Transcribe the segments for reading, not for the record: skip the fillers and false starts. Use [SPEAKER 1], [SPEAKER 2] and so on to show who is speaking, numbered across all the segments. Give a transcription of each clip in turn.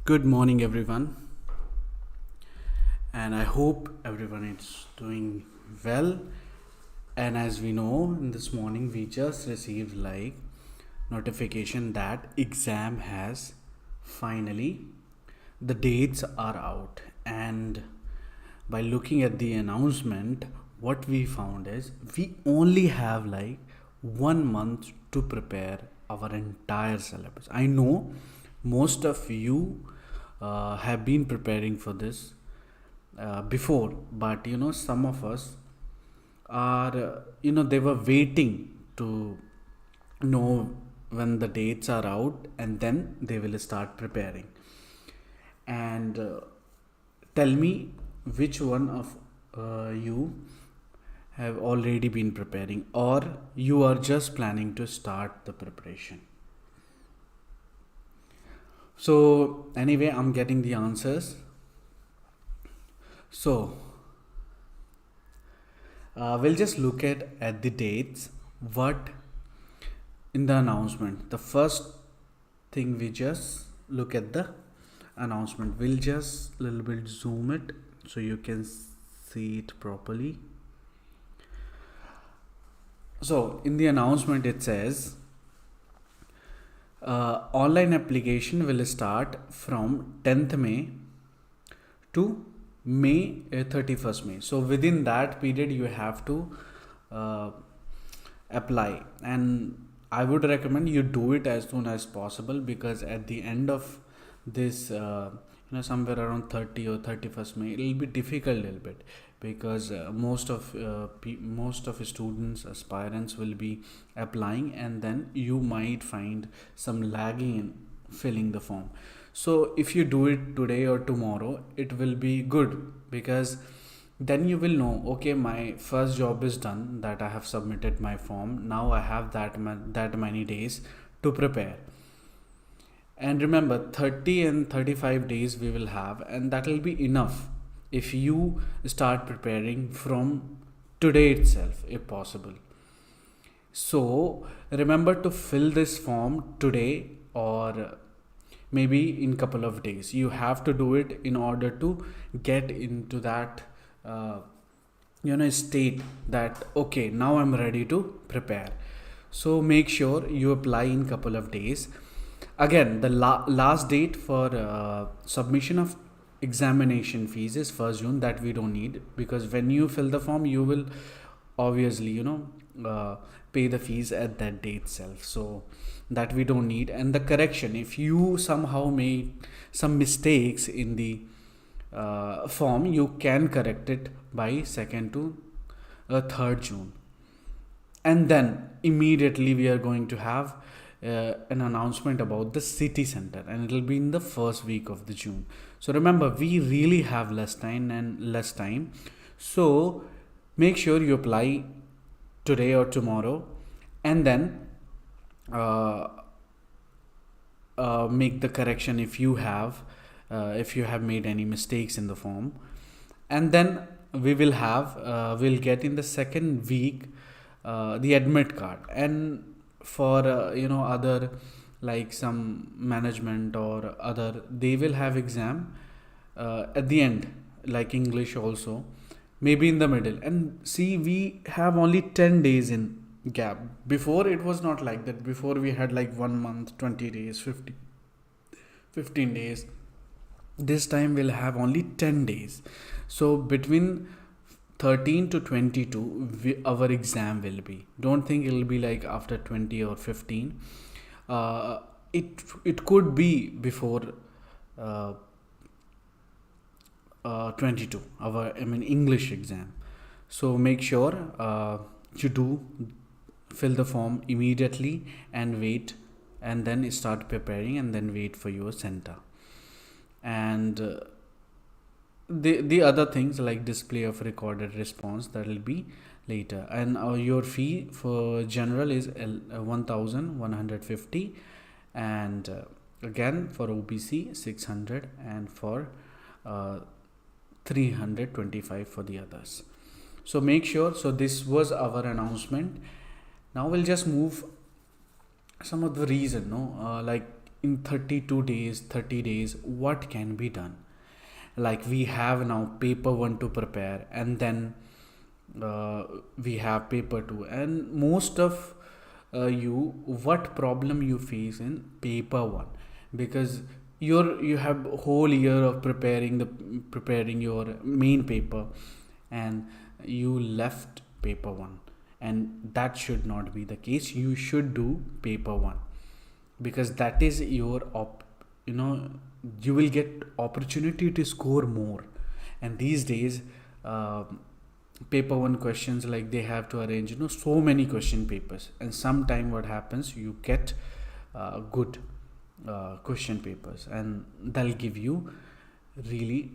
[SPEAKER 1] Good morning, everyone, and I hope everyone is doing well. And as we know, in this morning we just received notification that exam has finally the dates are out. And by looking at the announcement, what we found is we only have 1 month to prepare our entire syllabus. I know most of you have been preparing for this before, but some of us are they were waiting to know when the dates are out, and then they will start preparing. And tell me, which one of you have already been preparing, or you are just planning to start the preparation? So anyway, I'm getting the answers. So we'll just look at the dates. What in the announcement? The first thing, we just look at the announcement. We'll just a little bit zoom it so you can see it properly. So in the announcement it says online application will start from 10th May to May 31st May. So within that period you have to apply, and I would recommend you do it as soon as possible, because at the end of this somewhere around 30 or 31st May, it will be difficult a little bit, because most of students, aspirants, will be applying, and then you might find some lagging in filling the form. So if you do it today or tomorrow, it will be good, because then you will know, okay, my first job is done, that I have submitted my form. Now I have that many days to prepare. And remember, 30 and 35 days we will have, and that will be enough if you start preparing from today itself, if possible. So remember to fill this form today, or maybe in couple of days. You have to do it in order to get into that state that, okay, now I'm ready to prepare. So make sure you apply in couple of days. Again, the last date for submission of examination fees is 1st June. That we don't need, because when you fill the form, you will obviously pay the fees at that date itself. So that we don't need. And the correction, if you somehow made some mistakes in the form, you can correct it by 2nd to 3rd June. And then immediately we are going to have an announcement about the city center, and it will be in the first week of the June. So remember, we really have less time. So make sure you apply today or tomorrow, and then make the correction if you have made any mistakes in the form. And then we will have we'll get in the second week the admit card. And for other, like some management or other, they will have exam at the end, like English also, maybe in the middle. And see, we have only 10 days in gap. Before it was not like that. Before we had 1 month, 20 days, 15 days. This time we'll have only 10 days. So between 13 to 22 our exam will be. Don't think it'll be like after 20 or 15. It could be before 22, our English exam. So make sure you do fill the form immediately, and wait, and then start preparing, and then wait for your center. And the other things, like display of recorded response, that will be later. And your fee for general is 1150, and again for OBC 600, and for 325 for the others. So make sure. So this was our announcement. Now we'll just move some of the reason, like in 32 days, 30 days, what can be done? Like we have now paper 1 to prepare, and then we have paper 2, and most of you, what problem you face in paper 1, because you have whole year of preparing your main paper, and you left paper 1, and that should not be the case. You should do paper 1, because that is your you know you will get opportunity to score more. And these days, uh, paper 1 questions, like they have to arrange so many question papers, and sometime what happens, you get good question papers, and they'll give you really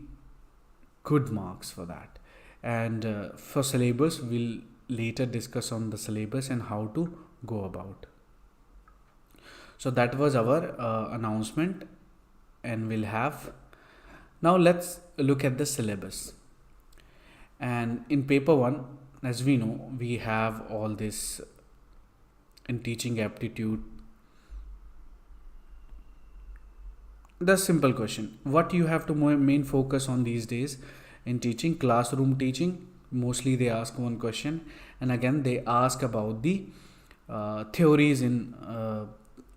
[SPEAKER 1] good marks for that. And for syllabus, we'll later discuss on the syllabus and how to go about. So that was our announcement, and we'll have, now let's look at the syllabus. And in paper 1, as we know, we have all this in teaching aptitude. The simple question, what you have to main focus on these days in teaching, classroom teaching, mostly they ask one question, and again they ask about the theories in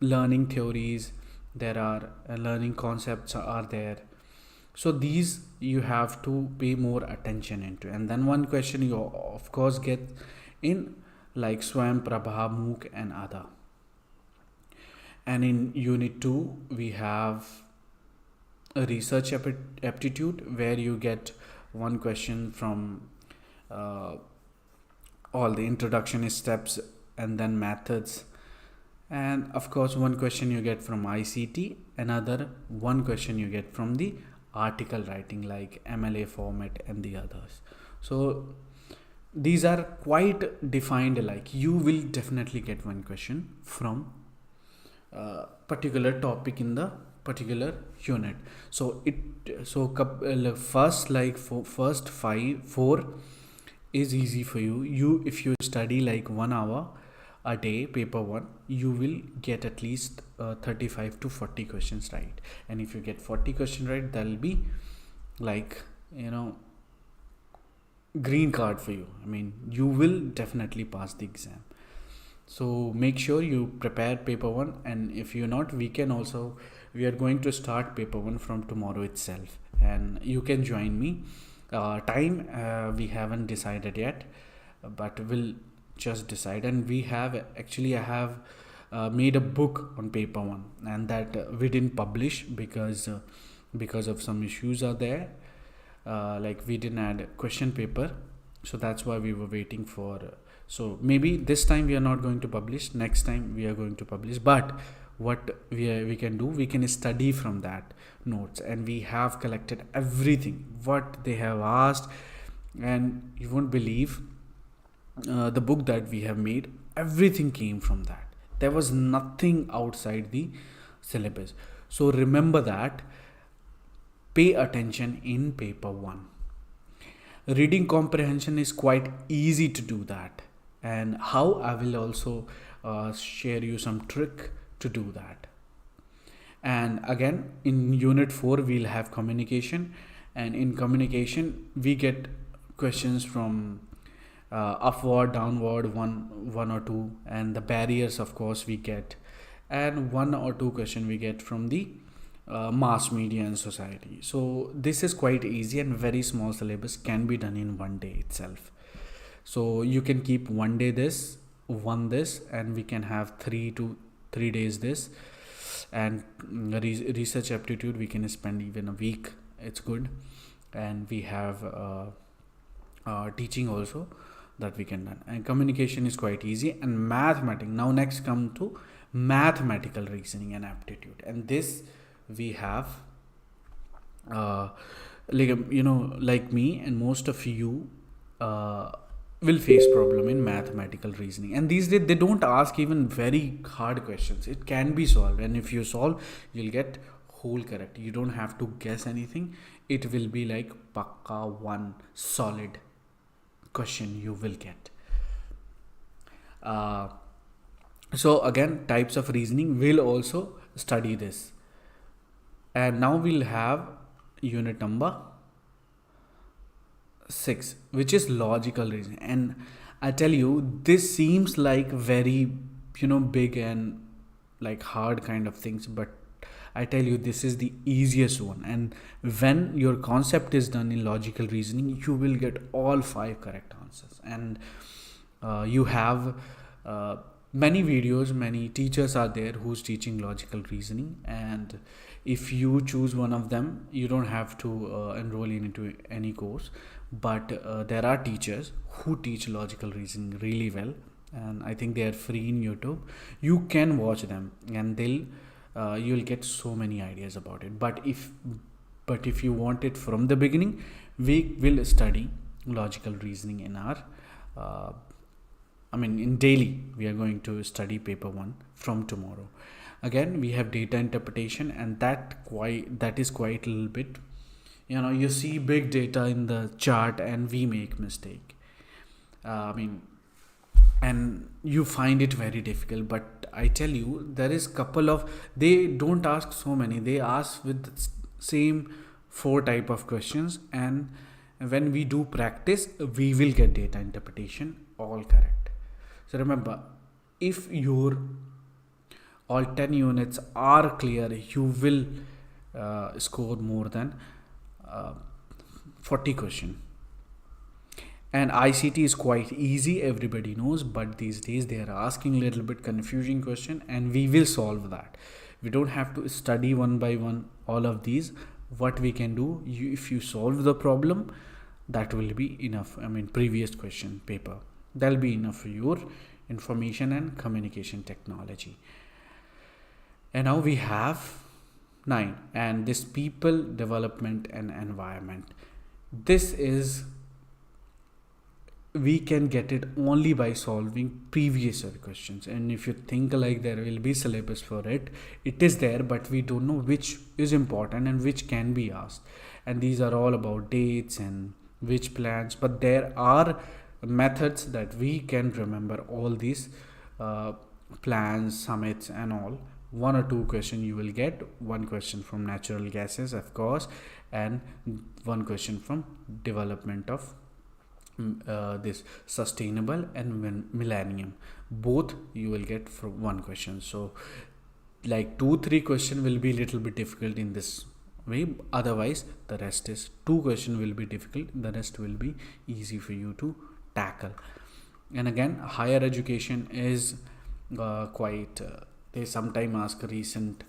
[SPEAKER 1] learning theories. There are learning concepts are there, so these you have to pay more attention into. And then one question you of course get in, like Swam, Prabha, MOOC and other. And in unit 2 we have a research aptitude, where you get one question from all the introduction steps and then methods. And of course one question you get from ICT, another one question you get from the article writing, like MLA format and the others. So these are quite defined, like you will definitely get one question from particular topic in the particular unit. So first, like for first 4 is easy for you. If you study like 1 hour a day, paper 1, you will get at least 35 to 40 questions right. And if you get 40 questions right, that'll be like green card for you. I mean, you will definitely pass the exam. So make sure you prepare paper 1, and if you're not, we are going to start paper 1 from tomorrow itself, and you can join me. Time we haven't decided yet, but we'll just decide. And I have made a book on paper 1, and that we didn't publish because of some issues are there, like we didn't add question paper, so that's why we were waiting for so maybe this time we are not going to publish, next time we are going to publish. But what we can do, we can study from that notes, and we have collected everything what they have asked. And you won't believe, the book that we have made, everything came from that. There was nothing outside the syllabus. So remember that, pay attention in paper 1. Reading comprehension is quite easy to do that, and how I will also share you some trick to do that. And again, in unit 4 we'll have communication, and in communication we get questions from upward, downward, one or two, and the barriers of course we get, and 1 or 2 question we get from the mass media and society. So this is quite easy, and very small syllabus can be done in 1 day itself. So you can keep 1 day this, 1 this, and we can have 3 days this. And research aptitude we can spend even a week, it's good. And we have teaching also that we can done. And communication is quite easy. And mathematics, now next come to mathematical reasoning and aptitude, and this we have like me and most of you will face problem in mathematical reasoning. And these days they don't ask even very hard questions, it can be solved, and if you solve, you'll get whole correct. You don't have to guess anything, it will be like pakka one solid question you will get. So again, types of reasoning will also study this. And now we'll have unit number 6, which is logical reasoning. And I tell you, this seems like very, big and like hard kind of things, but I tell you, this is the easiest one. And when your concept is done in logical reasoning, you will get all 5 correct answers. And you have many videos, many teachers are there who's teaching logical reasoning, and if you choose one of them, you don't have to enroll into any course. But there are teachers who teach logical reasoning really well, and I think they are free in YouTube. You can watch them, and you'll get so many ideas about it. But if you want it from the beginning, we will study logical reasoning in our in daily. We are going to study paper 1 from tomorrow. Again, we have data interpretation, and that is quite a little bit, you see big data in the chart and we make mistake. And you find it very difficult, but I tell you, there is they don't ask so many, they ask with same 4 type of questions, and when we do practice, we will get data interpretation all correct. So remember, if your all 10 units are clear, you will score more than 40 question. And ICT is quite easy, everybody knows, but these days they are asking a little bit confusing question, and we will solve that. We don't have to study one by one all of these. What we can do, if you solve the problem, that will be enough. Previous question paper, that'll be enough for your information and communication technology. And now we have 9, and this people development and environment. This is, we can get it only by solving previous year questions. And if you think like there will be syllabus for it, it is there, but we don't know which is important and which can be asked. And these are all about dates and which plans, but there are methods that we can remember all these plans, summits and all. 1 or 2 question you will get. 1 question from natural gases, of course, and 1 question from development of this sustainable and millennium. Both you will get from 1 question. So like 2-3 question will be little bit difficult in this way. Otherwise the rest is 2 question will be difficult, the rest will be easy for you to tackle. And again, higher education is quite they sometimes ask recent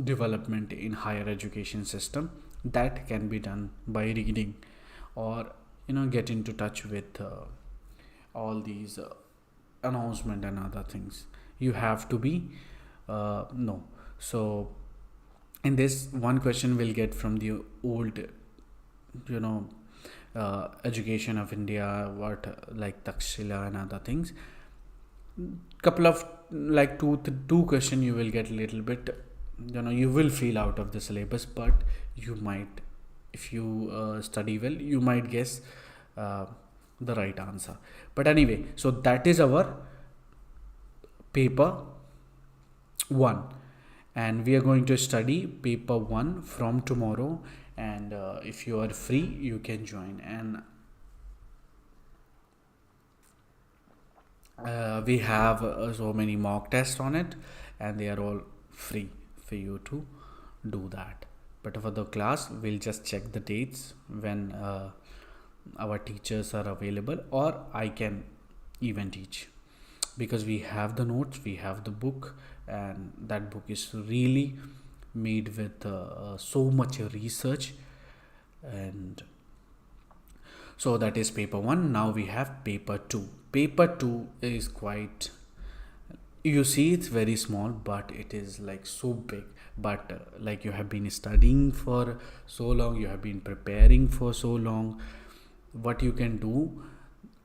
[SPEAKER 1] development in higher education system. That can be done by reading, or get into touch with all these announcement and other things. You have to be no. So in this, 1 question will get from the old education of India, like Takshila and other things. Couple of like two question you will get a little bit, you will feel out of the syllabus, but you might, if you study well, you might guess the right answer. But anyway, so that is our paper 1, and we are going to study paper 1 from tomorrow. And if you are free, you can join. And we have so many mock tests on it, and they are all free for you to do that. But for the class, we'll just check the dates when our teachers are available, or I can even teach, because we have the notes, we have the book, and that book is really made with so much research. And so that is paper 1. Now we have paper 2. Paper 2 is quite, you see it's very small, but it is like so big. But like you have been studying for so long, you have been preparing for so long, what you can do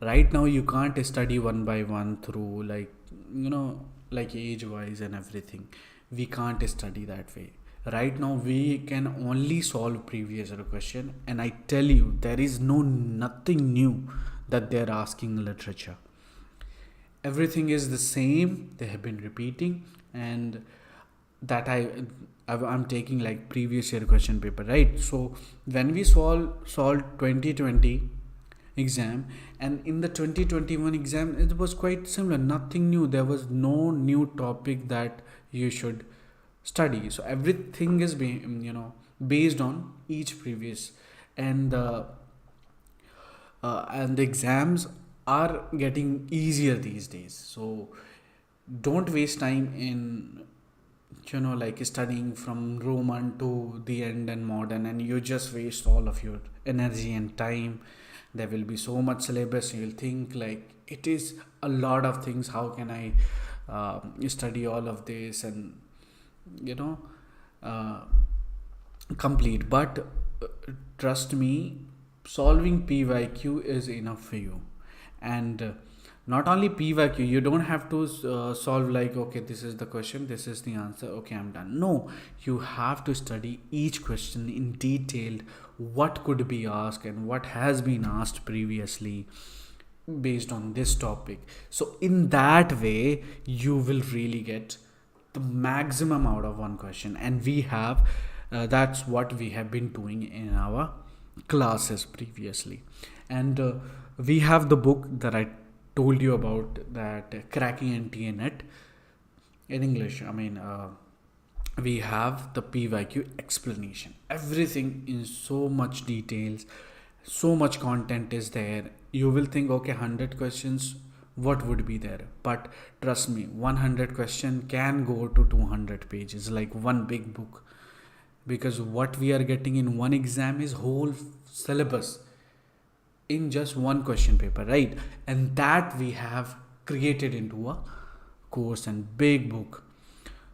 [SPEAKER 1] right now, you can't study one by one through like age wise and everything. We can't study that way. Right now we can only solve previous question, and I tell you, there is nothing new that they're asking literature. Everything is the same, they have been repeating. And that I'm taking like previous year question paper, right? So when we solved 2020 exam, and in the 2021 exam it was quite similar, nothing new. There was no new topic that you should study. So everything is being, based on each previous, and the exams are getting easier these days. So don't waste time in, like studying from Roman to the end and modern, and you just waste all of your energy and time. There will be so much syllabus, you'll think like it is a lot of things, how can I study all of this and you know uh, complete. But trust me, solving PYQ is enough for you. And not only PYQ, you don't have to solve like, okay, this is the question, this is the answer, okay, I'm done. No, you have to study each question in detail, what could be asked and what has been asked previously based on this topic. So in that way you will really get the maximum out of one question. And we have that's what we have been doing in our classes previously. And we have the book that I told you about, that cracking NTA net in English. We have the PYQ explanation, everything in so much details, so much content is there. You will think, okay, 100 questions, what would be there? But trust me, 100 question can go to 200 pages, like one big book. Because what we are getting in one exam is whole syllabus in just one question paper, right? And that we have created into a course and big book.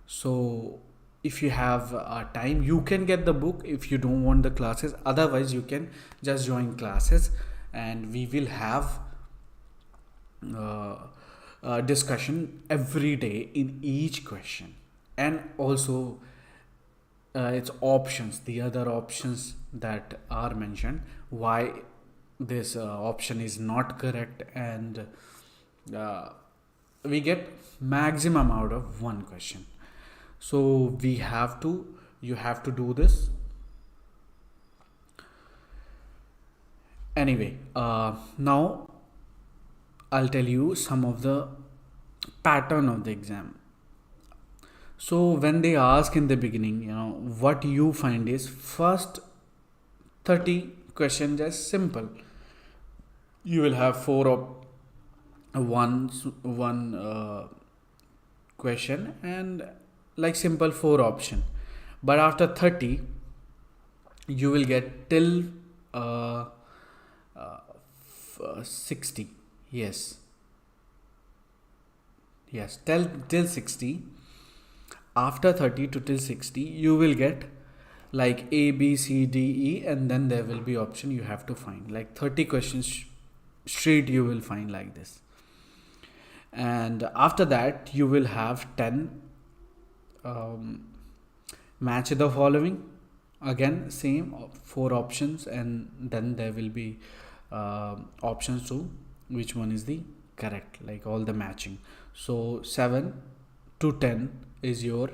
[SPEAKER 1] So if you have time, you can get the book if you don't want the classes. Otherwise you can just join classes, and we will have discussion every day in each question. And also its options, the other options that are mentioned, why this option is not correct, and we get maximum out of one question. So you have to do this anyway. Now I'll tell you some of the pattern of the exam. So when they ask in the beginning, what you find is first 30 questions as simple. You will have one question and like simple four option. But after 30 you will get till 60. Yes, till 60. After 30 to till 60 you will get like A, B, C, D, E, and then there will be option you have to find, like 30 questions straight you will find like this. And after that you will have 10 match the following, again same four options, and then there will be options to which one is the correct, like all the matching. So 7 to 10 is your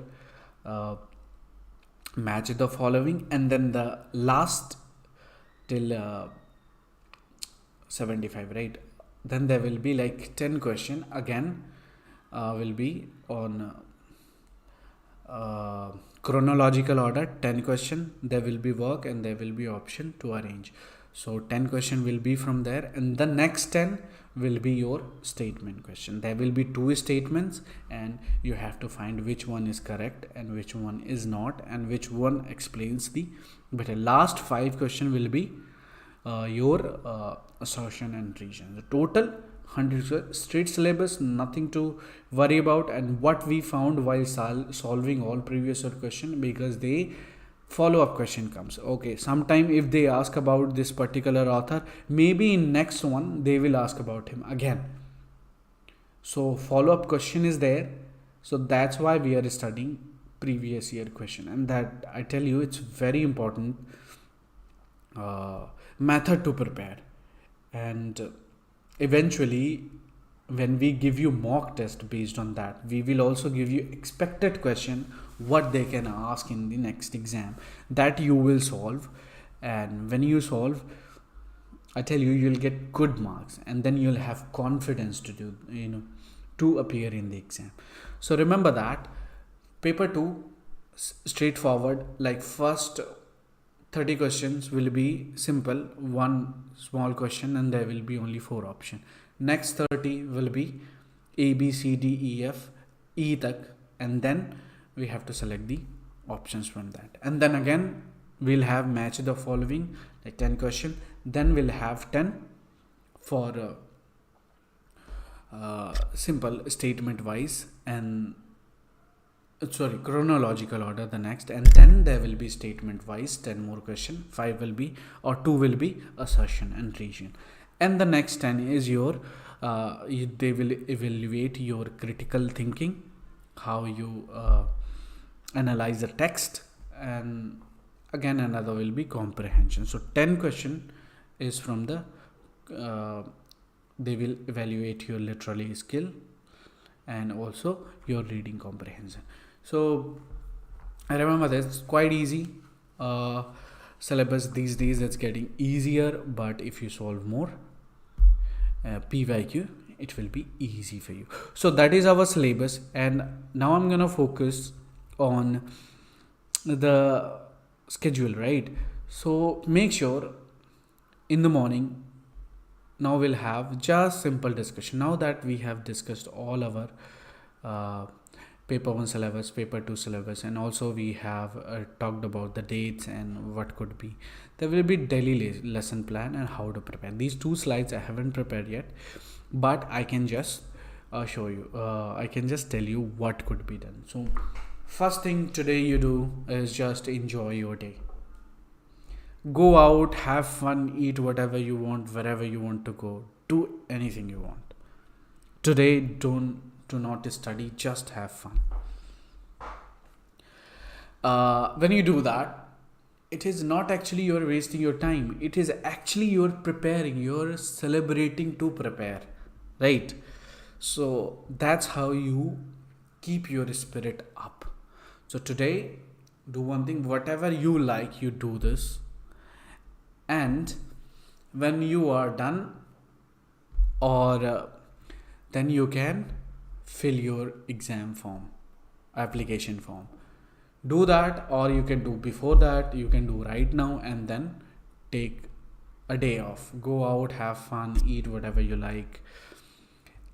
[SPEAKER 1] match the following, and then the last till 75, right? Then there will be like 10 question again, will be on chronological order. 10 question, there will be work and there will be option to arrange. So 10 question will be from there, and the next 10 will be your statement question. There will be two statements, and you have to find which one is correct and which one is not, and which one explains the better. Last 5 question will be your assertion and reason. The total 100 straight syllabus, nothing to worry about. And what we found while solving all previous year question, because they follow-up question comes, okay, sometime if they ask about this particular author, maybe in next one they will ask about him again. So follow-up question is there. So that's why we are studying previous year question, and that I tell you, it's very important method to prepare. And eventually when we give you mock test, based on that we will also give you expected question what they can ask in the next exam, that you will solve. And when you solve, I tell you, you'll get good marks, and then you'll have confidence to do, to appear in the exam. So remember that paper 2, straightforward. Like first 30 questions will be simple, one small question, and there will be only 4 options. Next 30 will be A, B, C, D, E, F, E tak, and then we have to select the options from that. And then again, we'll have match the following, like 10 question. Then we'll have 10 for simple statement wise, and chronological order the next, and then there will be statement wise 10 more question. 5 will be, or 2 will be assertion and region, and the next 10 is your they will evaluate your critical thinking, how you analyze the text, and again another will be comprehension. So 10 question is from the they will evaluate your literary skill and also your reading comprehension. So I remember that's quite easy. Syllabus these days, it's getting easier, but if you solve more PYQ, it will be easy for you. So that is our syllabus, and now I'm gonna focus on the schedule, right? So make sure in the morning, now we'll have just simple discussion. Now that we have discussed all our paper 1 syllabus, paper 2 syllabus, and also we have talked about the dates and what could be, there will be daily lesson plan and how to prepare. These 2 slides I haven't prepared yet, but I can just show you, I can just tell you what could be done. So first thing today you do is just enjoy your day. Go out, have fun, eat whatever you want, wherever you want to go, do anything you want. Today, do not study, just have fun. When you do that, it is not actually you're wasting your time. It is actually you're preparing, you're celebrating to prepare, right? So that's how you keep your spirit up. So today, do one thing, whatever you like, you do this. And when you are done, or then you can fill your exam form, application form. Do that, or you can do before that, you can do right now, and then take a day off. Go out, have fun, eat whatever you like.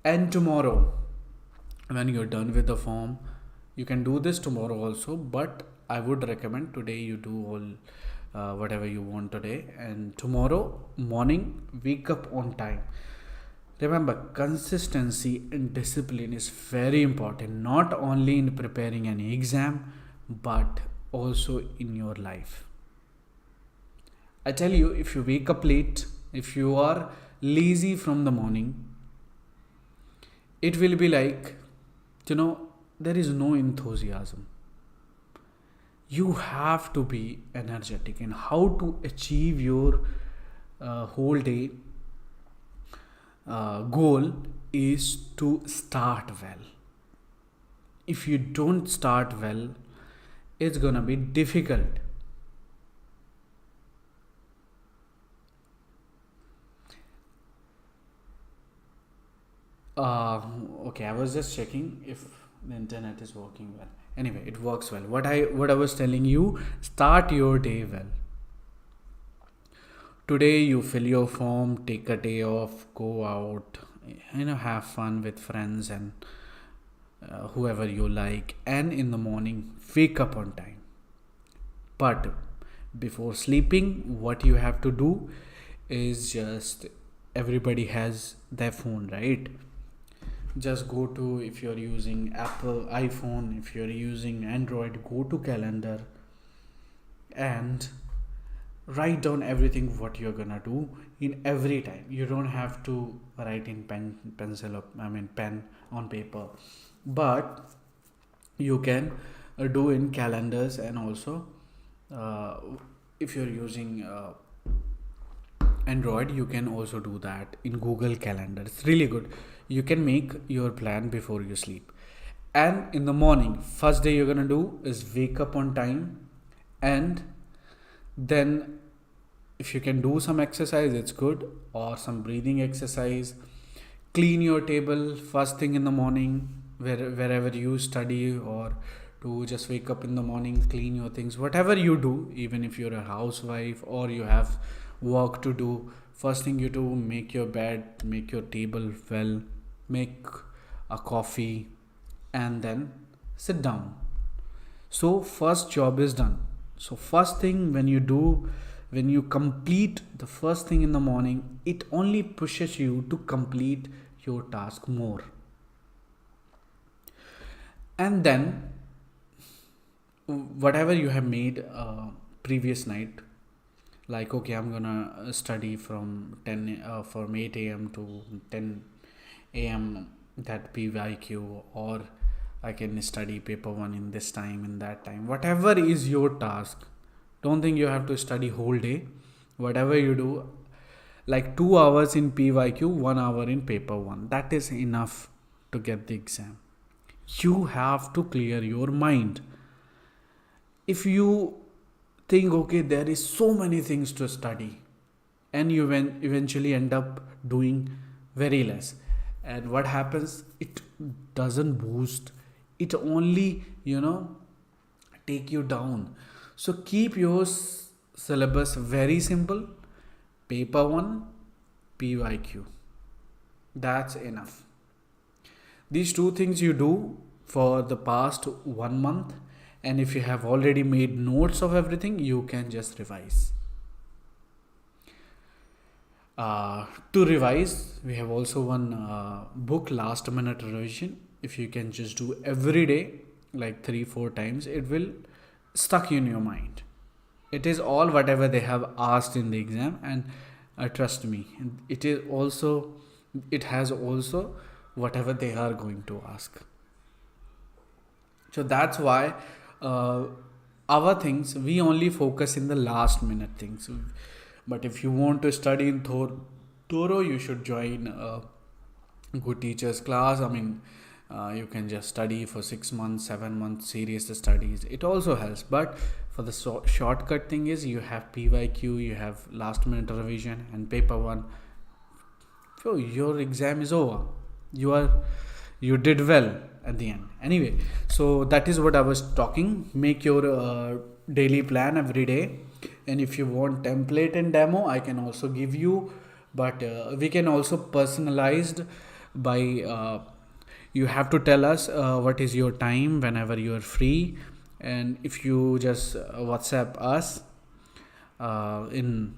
[SPEAKER 1] And tomorrow, when you're done with the form, you can do this tomorrow also, but I would recommend today you do all whatever you want today, and tomorrow morning wake up on time. Remember, consistency and discipline is very important, not only in preparing an exam but also in your life. I tell you, if you wake up late, if you are lazy from the morning, it will be like, there is no enthusiasm. You have to be energetic, and how to achieve your whole day goal is to start well. If you don't start well, it's gonna be difficult. Okay, I was just checking if the internet is working well. Anyway, it works well. What I was telling you, start your day well. Today you fill your form, take a day off, go out, have fun with friends and whoever you like, and in the morning wake up on time. But before sleeping, what you have to do is just, everybody has their phone, right? Just go to, if you're using Apple iPhone, if you're using Android, go to calendar and write down everything what you're gonna do in every time. You don't have to write in pen on paper, but you can do in calendars. And also if you're using Android, you can also do that in Google Calendar. It's really good. You can make your plan before you sleep. And in the morning, first day you're gonna do is wake up on time, and then if you can do some exercise, it's good, or some breathing exercise. Clean your table first thing in the morning, wherever you study, or to just wake up in the morning, clean your things, whatever you do, even if you're a housewife or you have work to do. First thing you do, make your bed, make your table well, make a coffee, and then sit down. So first job is done. So first thing when you complete the first thing in the morning, it only pushes you to complete your task more. And then whatever you have made previous night, like, okay, I'm gonna study from 8 a.m. to 10 a.m., that PYQ, or I can study paper 1 in this time, in that time, whatever is your task. Don't think you have to study whole day. Whatever you do, like 2 hours in PYQ, 1 hour in paper 1, that is enough to get the exam. You have to clear your mind. If you think, okay, there is so many things to study, and you eventually end up doing very less, and what happens, it doesn't boost, it only take you down. So keep your syllabus very simple. Paper 1, PYQ, that's enough. These two things you do for the past 1 month, and if you have already made notes of everything, you can just revise. To revise, we have also one book, Last Minute Revision. If you can just do every day, like 3-4 times, it will stuck in your mind. It is all whatever they have asked in the exam, and trust me, it has also whatever they are going to ask. So that's why our things, we only focus in the last minute things. But if you want to study in thorough, you should join a good teacher's class. I mean, you can just study for 6 months, 7 months, serious studies. It also helps. But for the shortcut thing is, you have PYQ, you have last minute revision, and paper 1. So your exam is over. You did well at the end. Anyway, so that is what I was talking. Make your daily plan every day. And if you want template and demo, I can also give you, but we can also personalized by you have to tell us what is your time whenever you are free, and if you just WhatsApp us in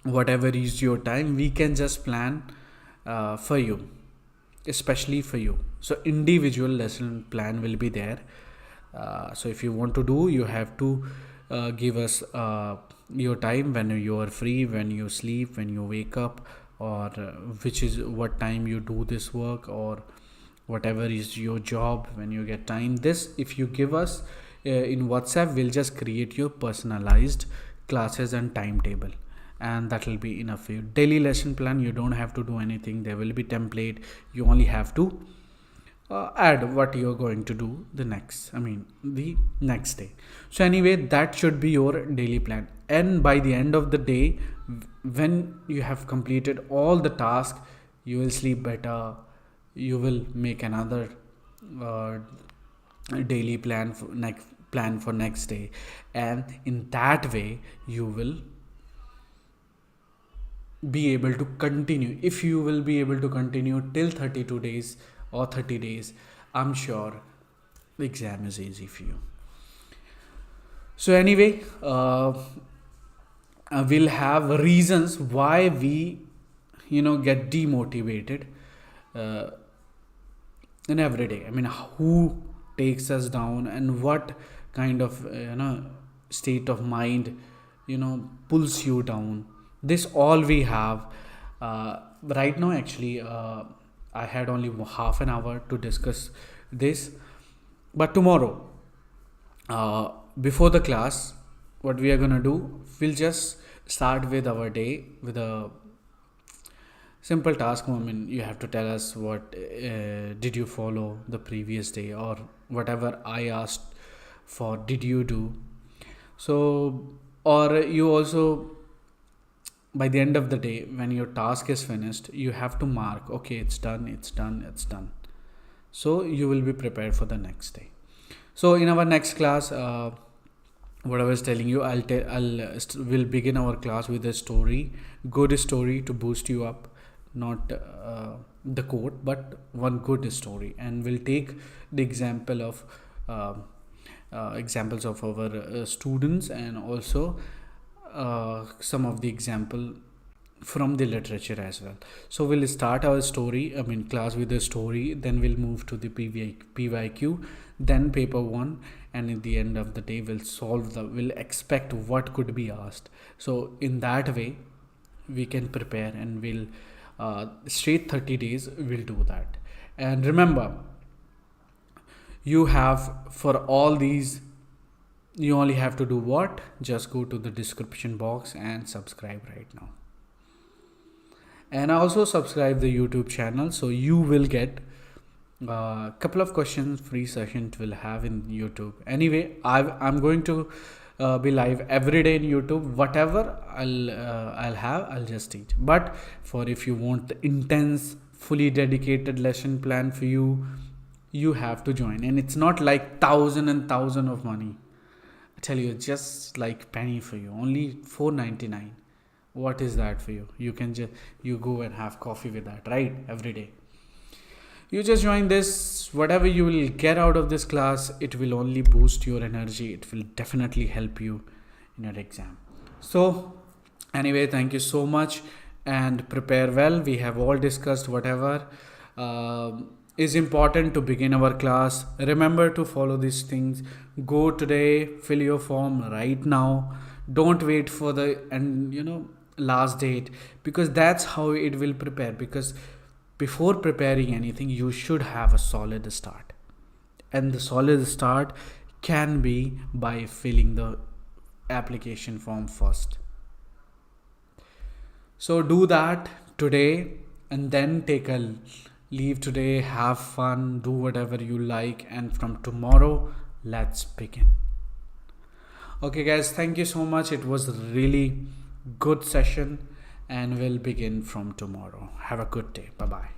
[SPEAKER 1] whatever is your time, we can just plan for you, especially for you. So individual lesson plan will be there. So if you want to do, you have to give us your time when you are free, when you sleep, when you wake up, or which is what time you do this work, or whatever is your job when you get time. This, if you give us in WhatsApp, we'll just create your personalized classes and timetable, and that will be enough for you. Daily lesson plan, you don't have to do anything. There will be template. You only have to add what you're going to do the next day. So anyway, that should be your daily plan. And by the end of the day, when you have completed all the tasks, you will sleep better. You will make another daily plan for next day, and in that way you will be able to continue. If you will be able to continue till 32 days or 30 days, I'm sure the exam is easy for you. So anyway, we'll have reasons why we get demotivated in every day. I mean, who takes us down, and what kind of state of mind pulls you down. This all we have right now. Actually, I had only half an hour to discuss this, but tomorrow, before the class, what we are gonna do, we'll just start with our day with a simple task. I mean, you have to tell us what did you follow the previous day, or whatever I asked for did you do. So, or you also, by the end of the day, when your task is finished, you have to mark, okay, it's done, it's done, it's done. So you will be prepared for the next day. So in our next class, what I was telling you, we'll begin our class with a story, good story to boost you up, not the quote, but one good story, and we'll take the example of examples of our students, and also some of the example from the literature as well. So we'll start our story, I mean class, with a story, then we'll move to the PYQ, then paper 1, and in the end of the day we'll expect what could be asked. So in that way we can prepare, and we'll straight 30 days we'll do that. And remember, you have, for all these, you only have to do what? Just go to the description box and subscribe right now. And also subscribe the YouTube channel, so you will get a couple of questions free sessions will have in YouTube. Anyway, I'm going to be live every day in YouTube. Whatever I'll just teach. But for if you want the intense, fully dedicated lesson plan for you, you have to join. And it's not like thousand of money. I tell you, just like penny for you, only $4.99. What is that for you? You can you go and have coffee with that, right? Every day. You just join this. Whatever you will get out of this class, it will only boost your energy. It will definitely help you in your exam. So anyway, thank you so much, and prepare well. We have all discussed whatever is important to begin our class. Remember to follow these things. Go today, fill your form right now. Don't wait for the last date, because that's how it will prepare. Because before preparing anything, you should have a solid start, and the solid start can be by filling the application form first. So do that today, and then take a leave today, have fun, do whatever you like, and from tomorrow let's begin. Okay guys, thank you so much. It was really good session, and we'll begin from tomorrow. Have a good day. Bye bye.